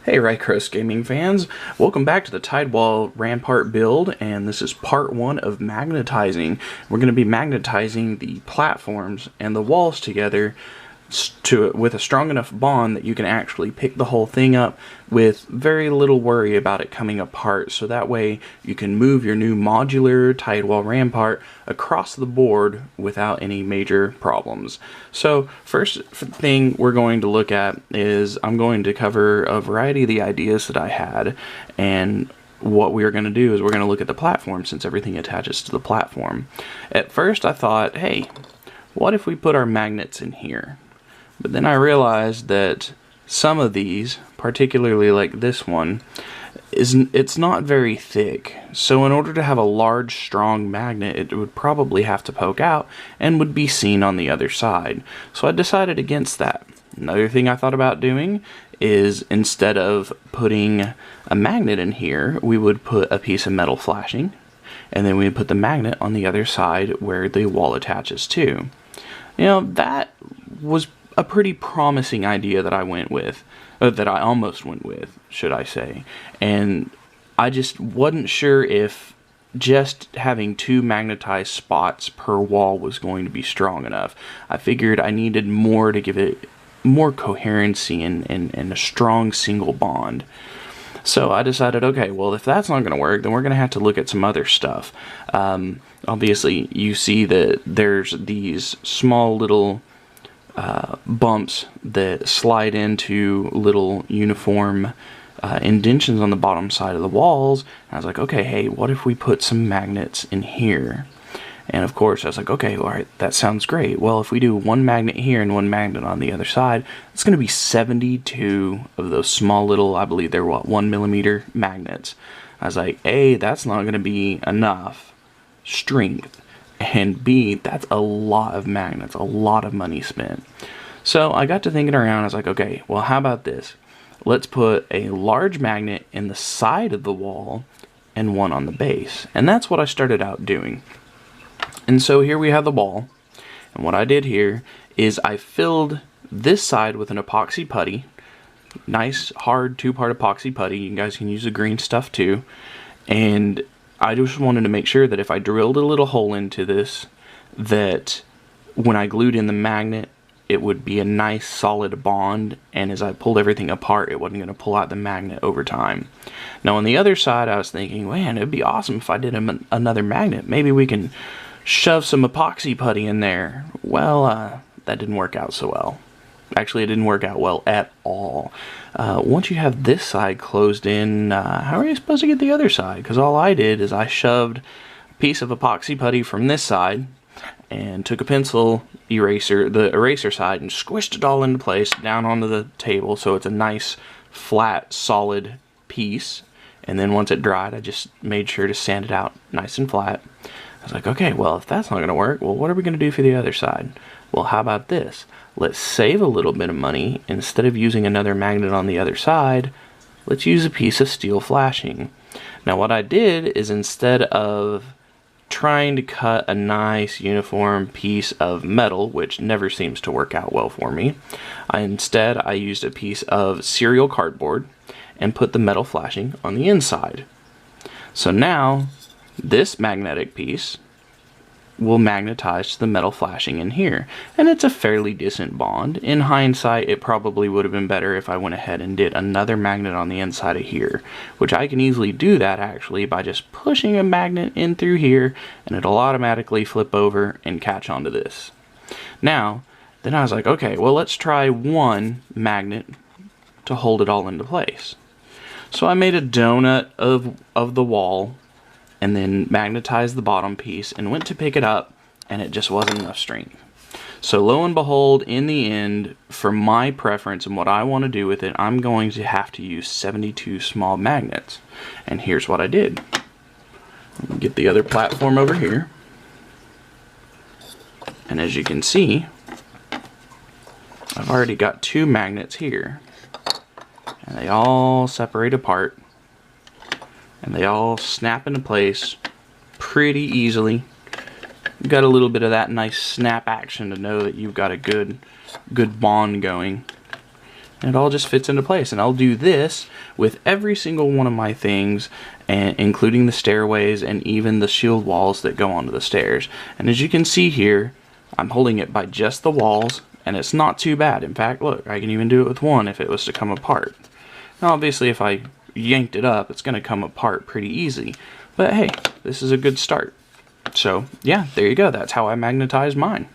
Hey Rykros gaming fans, welcome back to the Tidewall Rampart build, and this is part 1 of magnetizing. We're going to be magnetizing the platforms and the walls together with a strong enough bond that you can actually pick the whole thing up with very little worry about it coming apart, so that way you can move your new modular Tidewall Rampart across the board without any major problems. So first thing we're going to look at is I'm going to cover a variety of the ideas that I had, and what we are going to do is we're going to look at the platform since everything attaches to the platform. At first I thought, hey, what if we put our magnets in here? But then I realized that some of these, particularly like this one, it's not very thick. So in order to have a large, strong magnet, it would probably have to poke out and would be seen on the other side. So I decided against that. Another thing I thought about doing is instead of putting a magnet in here, we would put a piece of metal flashing, and then we would put the magnet on the other side where the wall attaches to. You know, that was a pretty promising idea that I went with, that I almost went with, should I say. And I just wasn't sure if just having 2 magnetized spots per wall was going to be strong enough. I figured I needed more to give it more coherency and a strong single bond. So I decided, okay, well, if that's not going to work, then we're going to have to look at some other stuff. Obviously, you see that there's these small little bumps that slide into little uniform indentions on the bottom side of the walls. And I was like, okay, hey, what if we put some magnets in here? And of course I was like, okay, all right, that sounds great. Well, if we do 1 magnet here and 1 magnet on the other side, it's going to be 72 of those small little, I believe they're what, 1mm magnets. I was like, A, that's not going to be enough strength, and B, that's a lot of magnets, a lot of money spent. So I got to thinking around. I was like, okay, well, how about this? Let's put a large magnet in the side of the wall and 1 on the base. And that's what I started out doing. And so here we have the wall. And what I did here is I filled this side with an epoxy putty. Nice, hard 2-part epoxy putty. You guys can use the green stuff too. And I just wanted to make sure that if I drilled a little hole into this, that when I glued in the magnet, it would be a nice solid bond, and as I pulled everything apart, it wasn't going to pull out the magnet over time. Now on the other side, I was thinking, man, it'd be awesome if I did another magnet. Maybe we can shove some epoxy putty in there. Well, that didn't work out so well. Actually, it didn't work out well at all. Once you have this side closed in, how are you supposed to get the other side? Because all I did is I shoved a piece of epoxy putty from this side and took a pencil eraser, the eraser side, and squished it all into place down onto the table so it's a nice, flat, solid piece. And then once it dried, I just made sure to sand it out nice and flat. I was like, okay, well, if that's not going to work, well, what are we going to do for the other side? Well, how about this? Let's save a little bit of money. Instead of using another magnet on the other side, let's use a piece of steel flashing. Now, what I did is instead of trying to cut a nice uniform piece of metal, which never seems to work out well for me, I used a piece of cereal cardboard and put the metal flashing on the inside. So now this magnetic piece will magnetize to the metal flashing in here, and it's a fairly decent bond. In hindsight, it probably would have been better if I went ahead and did another magnet on the inside of here, which I can easily do that actually by just pushing a magnet in through here, and it'll automatically flip over and catch onto this. Now, then I was like, okay, well, let's try 1 magnet to hold it all into place. So I made a donut of the wall and then magnetized the bottom piece and went to pick it up, and it just wasn't enough strength. So lo and behold, in the end, for my preference and what I want to do with it, I'm going to have to use 72 small magnets. And here's what I did. Get the other platform over here. And as you can see, I've already got 2 magnets here. And they all separate apart. And they all snap into place pretty easily. You've got a little bit of that nice snap action to know that you've got a good bond going. and it all just fits into place. And I'll do this with every single one of my things, and including the stairways and even the shield walls that go onto the stairs. And as you can see here, I'm holding it by just the walls, and it's not too bad. In fact, look, I can even do it with one if it was to come apart. Now obviously if I yanked it up, it's going to come apart pretty easy, but hey, this is a good start. So yeah, there you go. That's how I magnetize mine.